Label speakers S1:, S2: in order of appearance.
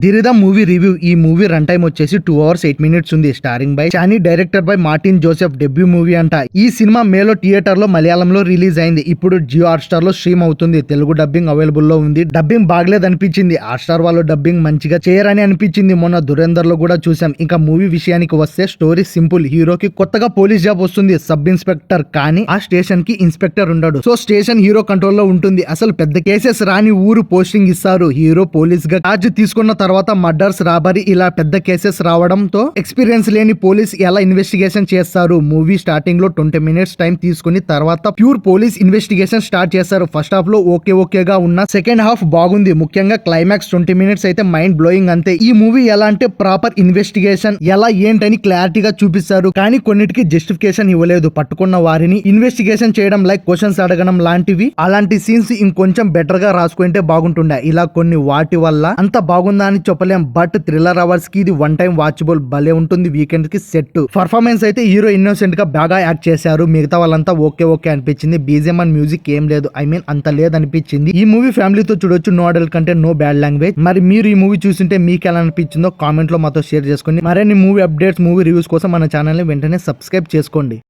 S1: దిరిదా movie review. ఈ movie run time వచ్చేసి 2 hours 8 minutes ఉంది. స్టారింగ్ బై చానీ, director by Martin Joseph. Debut movie అంట. ఈ సినిమా మేలో థియేటర్ లో మలయాళంలో రిలీజ్ అయింది. ఇప్పుడు జియో హాట్స్టార్ లో స్ట్రీమ్ అవుతుంది. తెలుగు డబ్బింగ్ అవైలబుల్ లో ఉంది. డబ్బింగ్ బాగలేదు అనిపించింది. హాట్స్టార్ వాళ్ళు డబ్బింగ్ మంచిగా చేయరని అనిపించింది. మొన్న దురేందర్ లో కూడా చూసాం. ఇంకా మూవీ విషయానికి వస్తే స్టోరీ సింపుల్. హీరోకి కొత్తగా పోలీస్ జాబ్ వస్తుంది. సబ్ ఇన్స్పెక్టర్, కానీ ఆ స్టేషన్ కి ఇన్స్పెక్టర్ ఉండడు. సో స్టేషన్ హీరో కంట్రోల్ లో ఉంటుంది. అసలు పెద్ద కేసెస్ రాని ఊరు పోస్టింగ్ ఇస్తారు. హీరో పోలీస్ గా ఛార్జ్ తీసుకున్న తర్వాత మర్డర్స్, రాబరీ ఇలా పెద్ద కేసెస్ రావడంతో ఎక్స్పీరియన్స్ లేని పోలీస్ ఎలా ఇన్వెస్టిగేషన్ చేస్తారు. మూవీ స్టార్టింగ్ లో 20 minutes టైం తీసుకుని తర్వాత ప్యూర్ పోలీస్ ఇన్వెస్టిగేషన్ స్టార్ట్ చేస్తారు. ఫస్ట్ హాఫ్ లో ఓకేగా ఉన్న సెకండ్ హాఫ్ బాగుంది. ముఖ్యంగా క్లైమాక్స్ 20 minutes అయితే మైండ్ బ్లోయింగ్ అంతే. ఈ మూవీ ఎలా అంటే ప్రాపర్ ఇన్వెస్టిగేషన్ ఎలా ఏంటని క్లారిటీగా చూపిస్తారు. కానీ కొన్నిటికి జస్టిఫికేషన్ ఇవ్వలేదు. పట్టుకున్న వారిని ఇన్వెస్టిగేషన్ చేయడం, లైక్ క్వశ్చన్స్ అడగడం లాంటివి, అలాంటి సీన్స్ ఇంకొంచెం బెటర్ గా రాసుకుంటే బాగుంటుండే. ఇలా కొన్ని వాటి వల్ల అంత బాగుందా అని చెప్పలేం. బట్ థ్రిల్లర్ అవర్స్ కి ఇది వన్ టైం వాచబుల్. భలే ఉంటుంది. వీకెండ్ కి సెట్. పర్ఫార్మెన్స్ అయితే హీరో ఇన్నోసెంట్ గా బాగా యాక్ట్ చేశారు. మిగతా వాళ్ళంతా ఓకే అనిపించింది. బీజిఎం అండ్ మ్యూజిక్ ఏం లేదు. అంత లేదు అనిపించింది. ఈ మూవీ ఫ్యామిలీతో చూడొచ్చు. No adult content, no bad language. మరి మీరు ఈ మూవీ చూసింటే మీకు ఎలా అనిపించిందో కామెంట్ లో మాతో షేర్ చేసుకోండి. మరిన్ని మూవీ అప్డేట్స్, మూవీ రివ్యూస్ కోసం మన ఛానల్ ని వెంటనే సబ్స్క్రైబ్ చేసుకోండి.